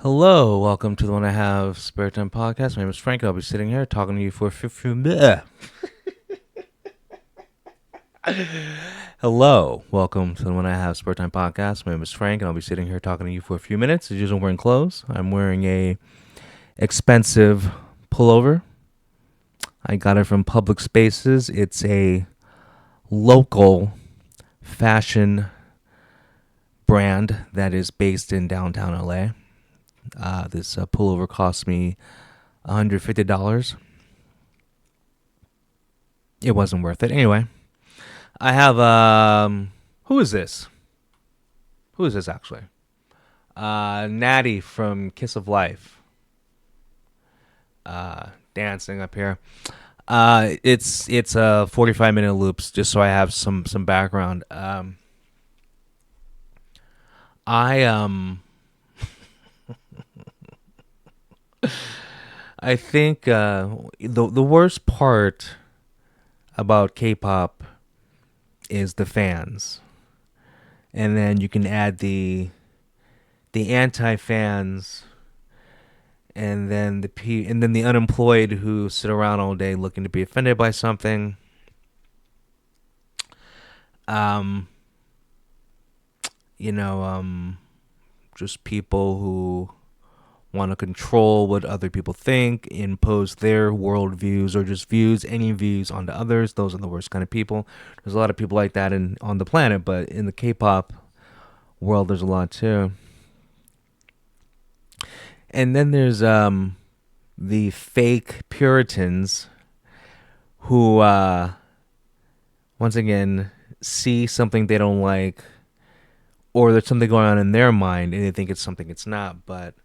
Hello, welcome to the One I Have Spare Time podcast. My name is Frank. I'll be sitting here talking to you for 15 minutes. Hello, welcome to the One I Have Spare Time podcast. My name is Frank, and I'll be sitting here talking to you for a few minutes. As usual, I'm wearing clothes. I'm wearing a expensive pullover. I got it from Public Spaces. It's a local fashion brand that is based in downtown LA. This pullover cost me $150. It wasn't worth it. Anyway, I have who is this? Who is this actually? Natty from Kiss of Life. Dancing up here. It's 45-minute loops just so I have some background. I I think the worst part about K-pop is the fans, and then you can add the anti-fans, and then the unemployed who sit around all day looking to be offended by something. Um, you know, just people who want to control what other people think, impose their worldviews or just any views onto others. Those are the worst kind of people. There's a lot of people like that on the planet, but in the K-pop world, there's a lot too. And then there's the fake Puritans who once again see something they don't like, or there's something going on in their mind and they think it's something it's not. But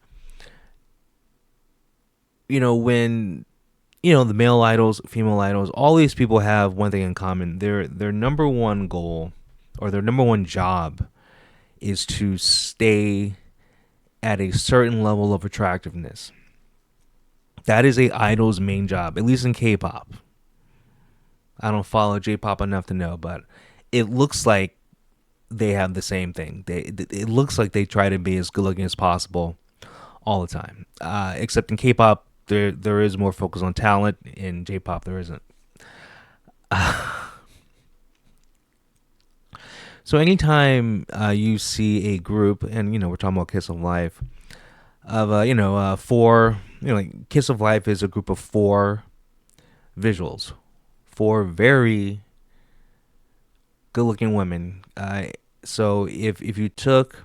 when the male idols, female idols, all these people have one thing in common. Their number one goal or their number one job is to stay at a certain level of attractiveness. That is a idol's main job, at least in K-pop. I don't follow J-pop enough to know, but it looks like they have the same thing. It looks like they try to be as good looking as possible all the time. Except in K-pop, there is more focus on talent. In J-pop, there isn't. So anytime you see a group, and we're talking about Kiss of Life, of four, like Kiss of Life is a group of four visuals, four very good-looking women. So if you took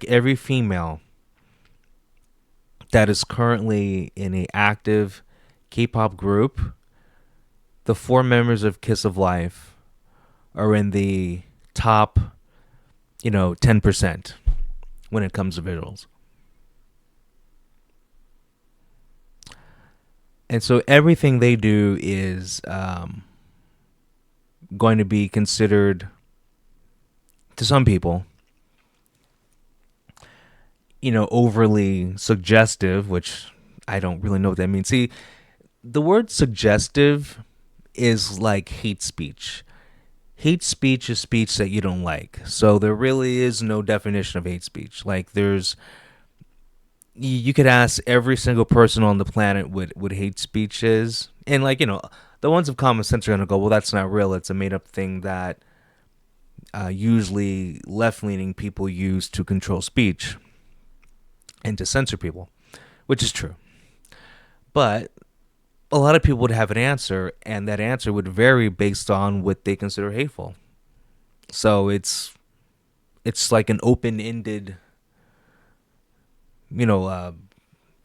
every female that is currently in a active K-pop group, the four members of Kiss of Life are in the top, 10% when it comes to visuals. And so everything they do is going to be considered, to some people, overly suggestive, which I don't really know what that means. See, the word suggestive is like hate speech. Hate speech is speech that you don't like. So there really is no definition of hate speech. Like you could ask every single person on the planet what hate speech is. And the ones of common sense are going to go, well, that's not real. It's a made up thing that usually left leaning people use to control speech and to censor people, which is true. But a lot of people would have an answer, and that answer would vary based on what they consider hateful. So it's like an open-ended,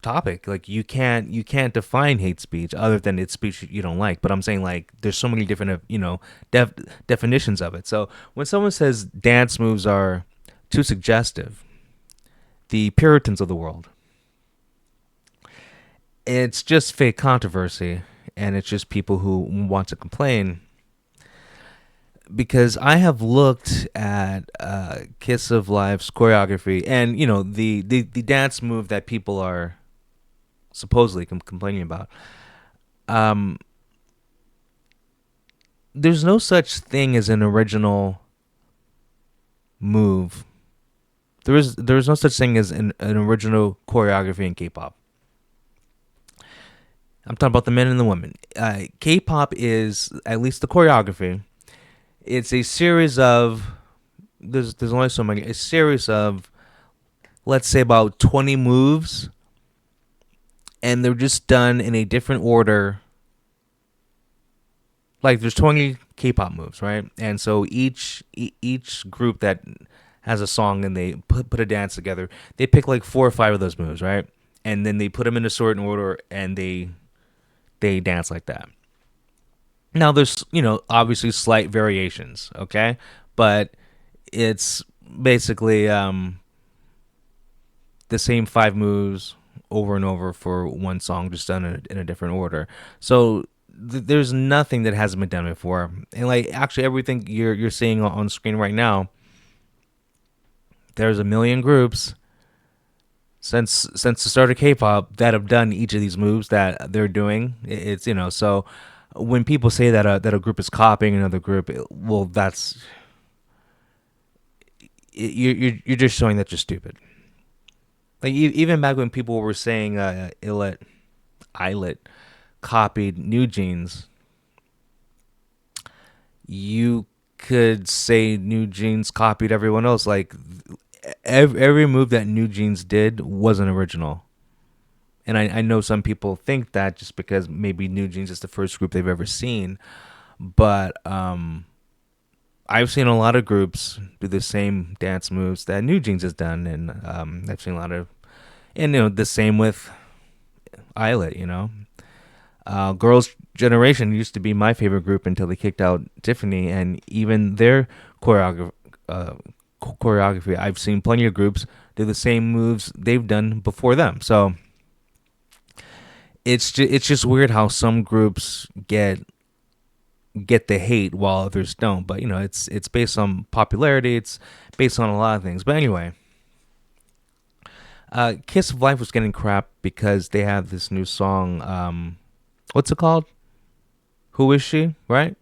topic. Like you can't define hate speech other than it's speech you don't like. But I'm saying, like, there's so many different definitions of it. So when someone says dance moves are too suggestive, the Puritans of the world, it's just fake controversy, and it's just people who want to complain. Because I have looked at Kiss of Life's choreography, and the dance move that people are supposedly complaining about. Um, there's no such thing as an original move There is no such thing as an original choreography in K-pop. I'm talking about the men and the women. K-pop is, at least the choreography. It's a series of, there's only so many. A series of, let's say, about 20 moves, and they're just done in a different order. Like there's 20 K-pop moves, right? And so each group that has a song and they put a dance together, they pick like 4 or 5 of those moves, right? And then they put them in a certain order and they dance like that. Now there's, obviously slight variations, okay? But it's basically the same 5 moves over and over for one song, just done in a different order. So there's nothing that hasn't been done before, and like actually everything you're seeing on screen right now, there's a million groups since the start of K-pop that have done each of these moves that they're doing. It's so when people say that a group is copying another group, well, that's you're just showing that you're stupid. Like even back when people were saying Islet copied New Jeans, you could say New Jeans copied everyone else. Like every move that New Jeans did wasn't original. And I know some people think that just because maybe New Jeans is the first group they've ever seen, but I've seen a lot of groups do the same dance moves that New Jeans has done, and I've seen a lot of, and the same with Islet. Girls' Generation used to be my favorite group until they kicked out Tiffany, and even their choreography. Choreography. I've seen plenty of groups do the same moves they've done before them. So it's just weird how some groups get the hate while others don't. But it's based on popularity. It's based on a lot of things. But anyway, Kiss of Life was getting crap because they have this new song. What's it called? Who is she? Right,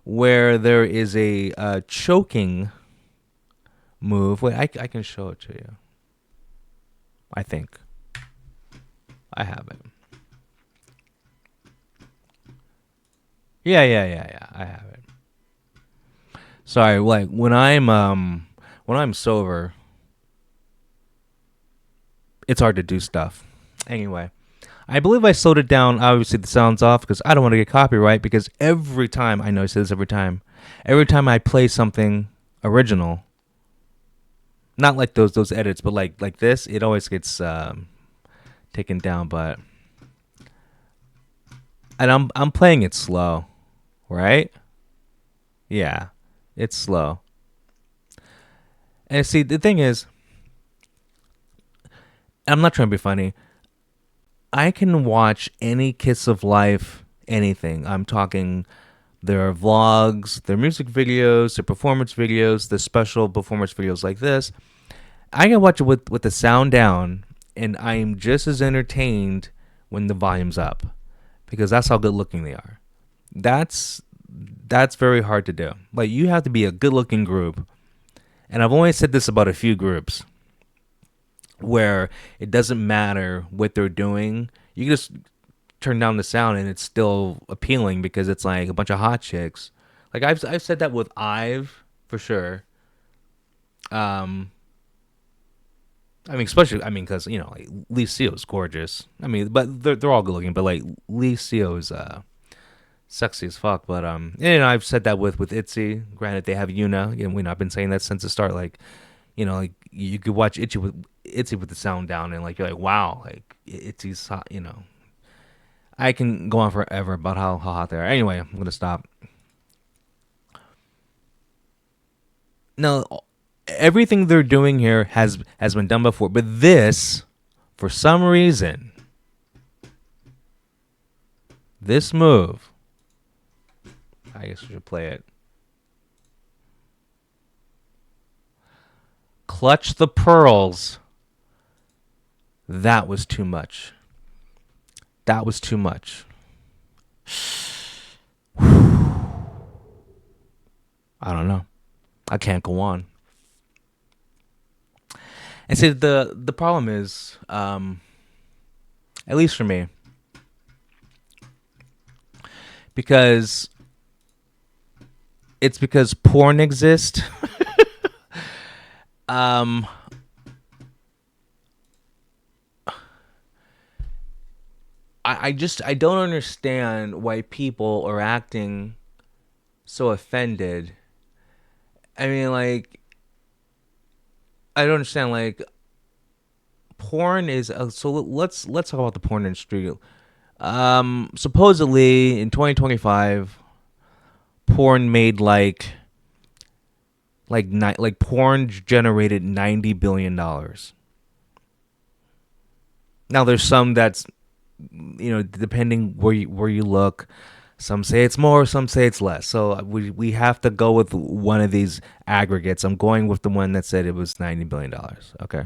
where there is a choking move. Wait, I can show it to you. I think I have it. Yeah. I have it. Sorry, like when I'm sober, it's hard to do stuff. Anyway, I believe I slowed it down. Obviously, the sound's off because I don't want to get copyright. Because every time I know I say this every time I play something original, not like those edits, but like this, it always gets taken down. But and I'm playing it slow, right? Yeah, it's slow. And see, the thing is, I'm not trying to be funny. I can watch any Kiss of Life, anything. I'm talking their vlogs, their music videos, their performance videos, the special performance videos like this. I can watch it with the sound down, and I'm just as entertained when the volume's up, because that's how good looking they are. That's that's very hard to do. Like you have to be a good looking group, and I've only said this about a few groups where it doesn't matter what they're doing. You can just turn down the sound and it's still appealing because it's like a bunch of hot chicks. Like I've said that with Ive for sure. Um, I mean, especially because like Lee Seo is gorgeous. I mean, but they're all good looking. But like Lee Seo is sexy as fuck. But I've said that with ITZY. Granted, they have Yuna. I've been saying that since the start. Like like you could watch ITZY with the sound down, and like you're like, wow, like ITZY's hot. I can go on forever about how hot they are. Anyway, I'm gonna stop. Now, everything they're doing here has been done before, but this, for some reason, this move, I guess we should play it. Clutch the pearls. That was too much. That was too much. I don't know. I can't go on. And see, the problem is, at least for me, because it's because porn exists. um, I don't understand why people are acting so offended. I mean, like, I don't understand. Like, porn is so. Let's talk about the porn industry. Supposedly in 2025, porn made like porn generated $90 billion. Now there's some that's, depending where you look, some say it's more, some say it's less. So we have to go with one of these aggregates. I'm going with the one that said it was $90 billion. Okay.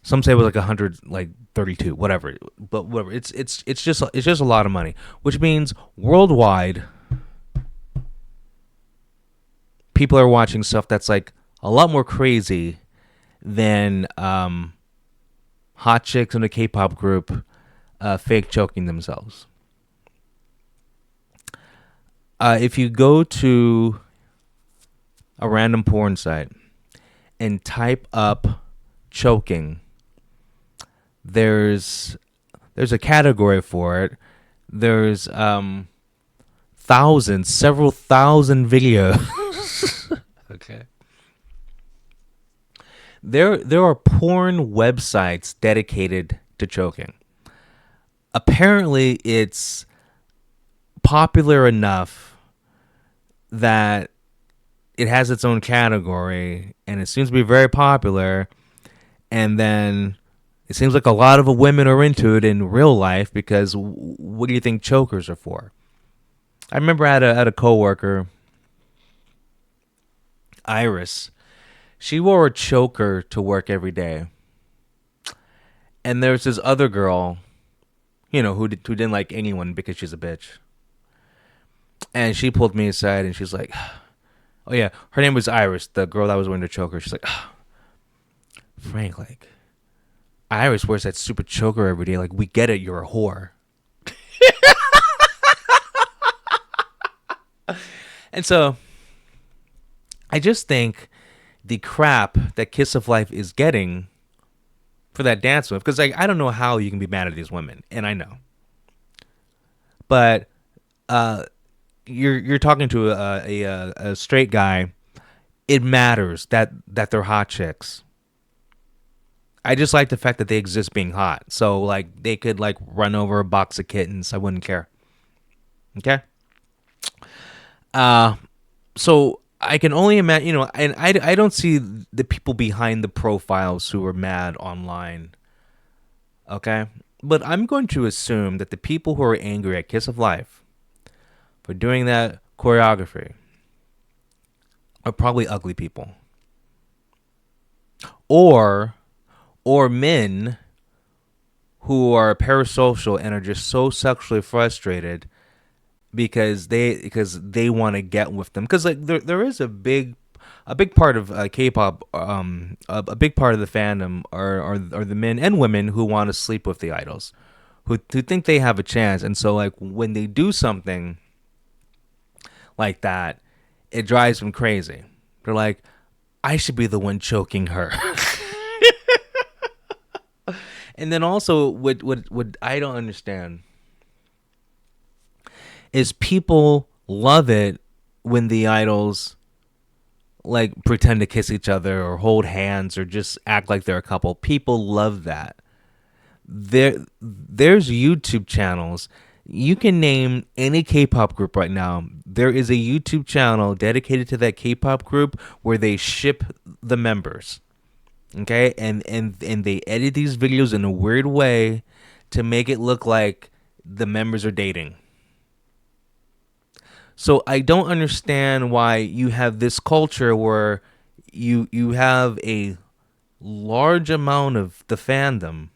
Some say it was like 100, like 32, whatever. But whatever. It's just a lot of money, which means worldwide people are watching stuff that's like a lot more crazy than hot chicks in a K-pop group fake choking themselves. If you go to a random porn site and type up choking, there's a category for it. There's several thousand videos. Okay. There are porn websites dedicated to choking. Apparently, it's popular enough that it has its own category, and it seems to be very popular. And then it seems like a lot of women are into it in real life because what do you think chokers are for? I remember I had a coworker, Iris. She wore a choker to work every day, and there's this other girl, who didn't like anyone because she's a bitch. And she pulled me aside and she's like, "Oh yeah, her name was Iris, the girl that was wearing the choker." She's like, "Frank, like, Iris wears that stupid choker every day. Like, we get it, you're a whore." And so I just think the crap that Kiss of Life is getting for that dance move, because like I don't know how you can be mad at these women, and I know, but uh, you're talking to a straight guy. It matters that they're hot chicks. I just like the fact that they exist being hot. So like they could like run over a box of kittens. I wouldn't care. Okay. Uh so I can only imagine, and I don't see the people behind the profiles who are mad online. Okay. But I'm going to assume that the people who are angry at Kiss of Life for doing that choreography are probably ugly people. Or men who are parasocial and are just so sexually frustrated because they want to get with them, because like there is a big part of K-pop, a big part of the fandom are the men and women who want to sleep with the idols, who think they have a chance, and so like when they do something like that, it drives them crazy. They're like, I should be the one choking her. And then also, what I don't understand is people love it when the idols like pretend to kiss each other or hold hands or just act like they're a couple. People love that. There's YouTube channels. You can name any K-pop group right now. There is a YouTube channel dedicated to that K-pop group where they ship the members. Okay, and they edit these videos in a weird way to make it look like the members are dating. So I don't understand why you have this culture where you have a large amount of the fandom,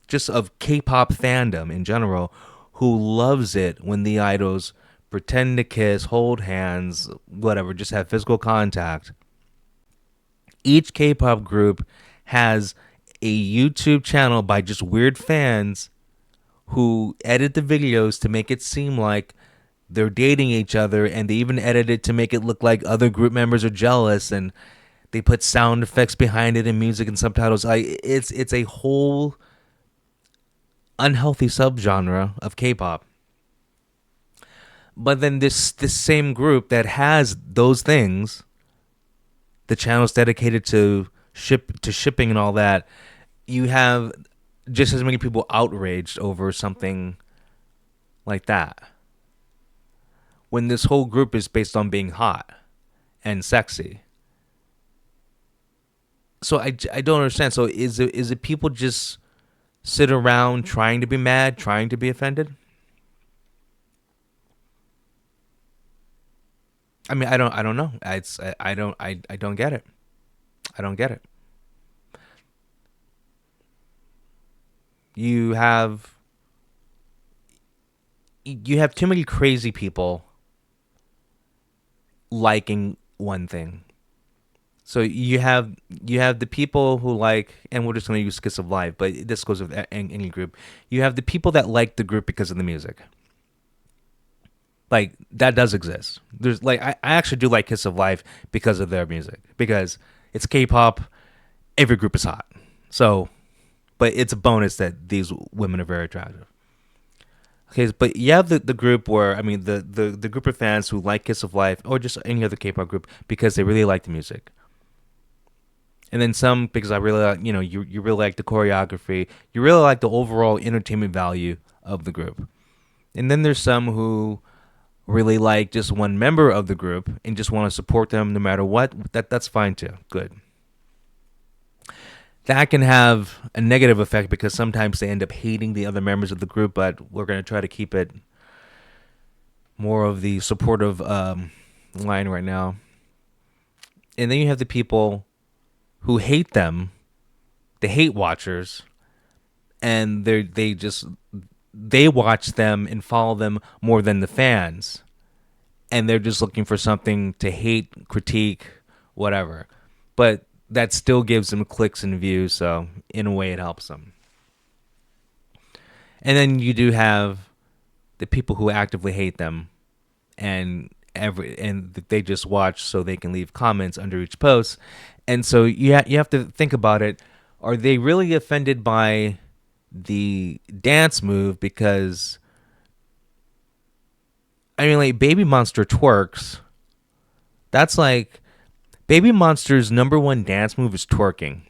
just of K-pop fandom in general, who loves it when the idols pretend to kiss, hold hands, whatever, just have physical contact. Each K-pop group has a YouTube channel by just weird fans who edit the videos to make it seem like they're dating each other, and they even edit it to make it look like other group members are jealous, and they put sound effects behind it and music and subtitles. It's a whole unhealthy subgenre of K-pop. But then this same group that has those things, the channels dedicated to shipping and all that, you have just as many people outraged over something like that. When this whole group is based on being hot and sexy. So I don't understand. So is it people just sit around trying to be mad, trying to be offended? I mean, I don't know. I don't get it. I don't get it. You have you have too many crazy people liking one thing. So you have the people who like, and we're just going to use Kiss of Life, but this goes with any group. You have the people that like the group because of the music. Like that does exist. There's like I actually do like Kiss of Life because of their music, because it's K-pop. Every group is hot. So, but it's a bonus that these women are very attractive. Okay, but you have the group where, I mean, the group of fans who like Kiss of Life or just any other K-pop group because they really like the music. And then some because I really like, you really like the choreography, you really like the overall entertainment value of the group. And then there's some who really like just one member of the group and just want to support them no matter what. That's fine too. Good. That can have a negative effect because sometimes they end up hating the other members of the group, but we're going to try to keep it more of the supportive line right now. And then you have the people who hate them, the hate watchers, and they watch them and follow them more than the fans, and they're just looking for something to hate, critique, whatever. But that still gives them clicks and views, so in a way it helps them. And then you do have the people who actively hate them, and they just watch so they can leave comments under each post. And so you have to think about it. Are they really offended by the dance move? Because I mean, like, Baby Monster twerks. That's like Baby Monster's number one dance move is twerking.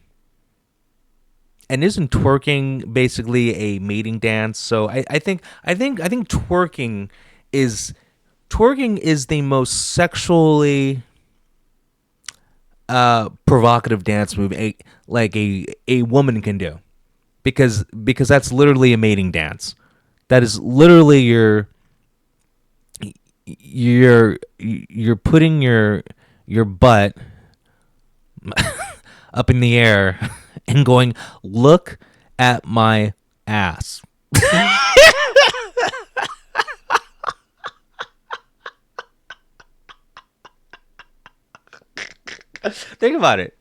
And isn't twerking basically a mating dance? So I think twerking is the most sexually provocative dance move a woman can do, because that's literally a mating dance. That is literally you're putting your butt up in the air and going, look at my ass. Think about it.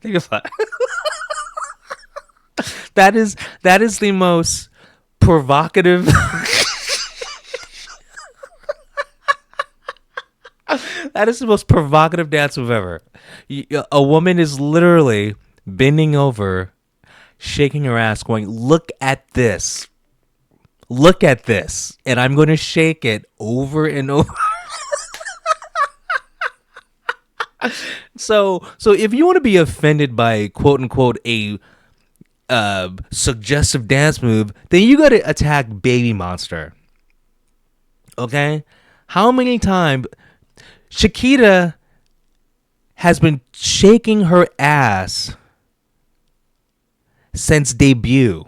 That is the most provocative. That is the most provocative dance move ever. A woman is literally bending over, shaking her ass, going, look at this. Look at this. And I'm going to shake it over and over. So if you want to be offended by quote unquote a suggestive dance move, then you got to attack Baby Monster. Okay? How many times Shakira has been shaking her ass since debut?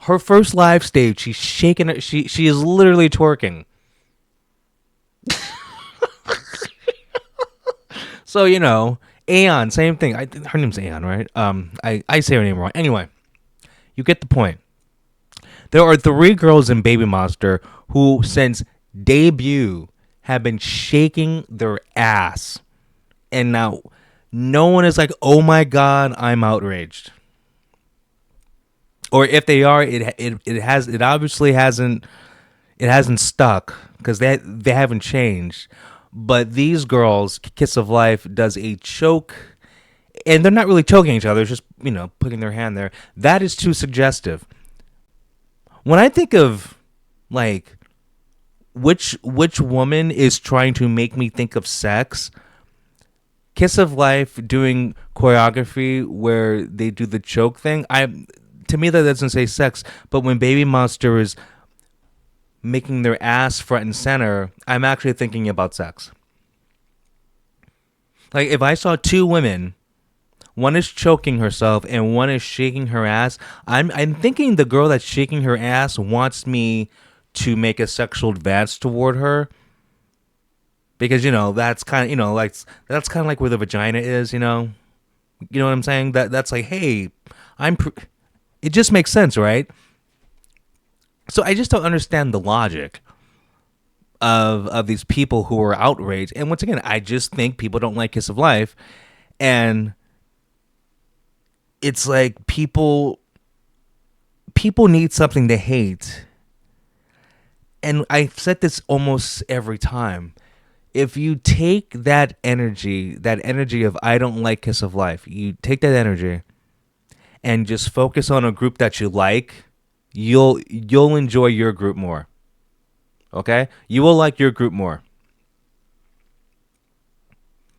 Her first live stage, she's shaking her, she is literally twerking. So, Aeon, same thing. Her name's Aeon, right? I say her name wrong. Anyway, you get the point. There are 3 girls in Baby Monster who, since debut, have been shaking their ass. And now no one is like, oh my god, I'm outraged. Or if they are, it obviously hasn't stuck because they haven't changed. But these girls, Kiss of Life does a choke, and they're not really choking each other; it's just putting their hand there. That is too suggestive. When I think of like which woman is trying to make me think of sex, Kiss of Life doing choreography where they do the choke thing. To me that doesn't say sex, but when Baby Monster is making their ass front and center, I'm actually thinking about sex. Like if I saw two women, one is choking herself and one is shaking her ass, I'm thinking the girl that's shaking her ass wants me to make a sexual advance toward her. Because that's kind of like that's kind of like where the vagina is, you know what I'm saying? That's like, hey, it just makes sense, right? So I just don't understand the logic of these people who are outraged. And once again, I just think people don't like Kiss of Life, and it's like people need something to hate. And I've said this almost every time. If you take that energy of I don't like Kiss of Life, you take that energy and just focus on a group that you like, you'll enjoy your group more. Okay? You will like your group more.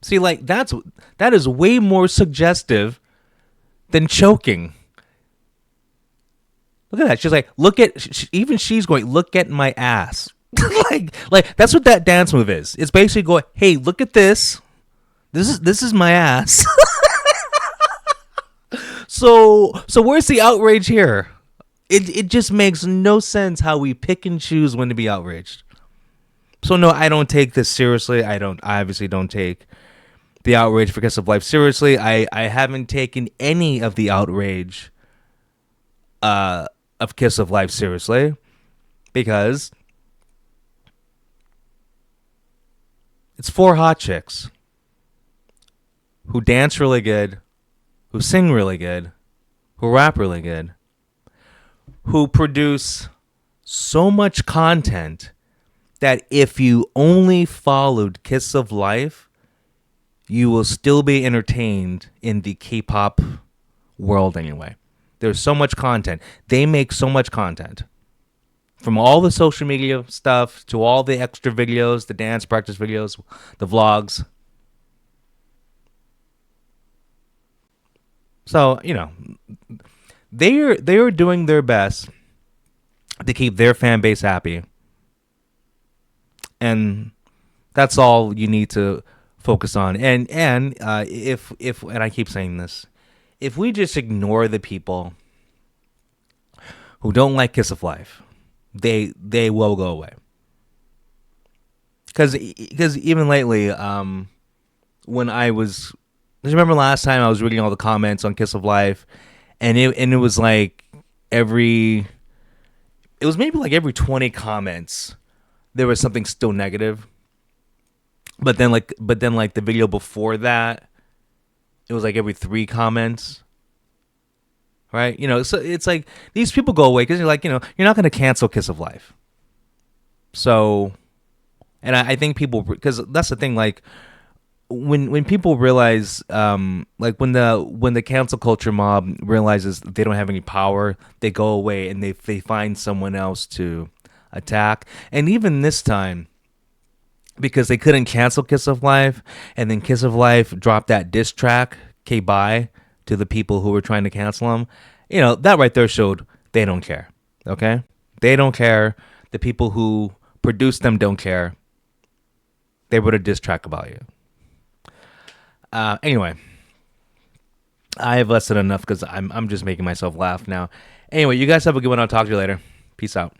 See, like that is way more suggestive than choking. Look at that. She's like, even she's going, look at my ass. like that's what that dance move is. It's basically going, hey, look at this. This is my ass. So where's the outrage here? It just makes no sense how we pick and choose when to be outraged. So no, I don't take this seriously. I obviously don't take the outrage for Kiss of Life seriously. I haven't taken any of the outrage of Kiss of Life seriously because it's four hot chicks who dance really good, who sing really good, who rap really good, who produce so much content that if you only followed Kiss of Life, you will still be entertained in the K-pop world anyway. There's so much content. They make so much content. From all the social media stuff to all the extra videos, the dance practice videos, the vlogs. So, they are doing their best to keep their fan base happy. And that's all you need to focus on. And if and I keep saying this, if we just ignore the people who don't like Kiss of Life, they will go away. Because even lately, when I remember last time I was reading all the comments on Kiss of Life, and it was like it was maybe like every 20 comments there was something still negative. But then the video before that, it was like every 3 comments. Right? So it's like these people go away because you're like, you're not going to cancel Kiss of Life. So, and I think people, because that's the thing, like when people realize, like when the cancel culture mob realizes they don't have any power, they go away and they find someone else to attack. And even this time, because they couldn't cancel Kiss of Life, and then Kiss of Life dropped that diss track, K-Bye, to the people who were trying to cancel them. That right there showed they don't care. Okay? They don't care. The people who produced them don't care. They wrote a diss track about you. Anyway, I have less than enough because I'm just making myself laugh now. Anyway, you guys have a good one. I'll talk to you later. Peace out.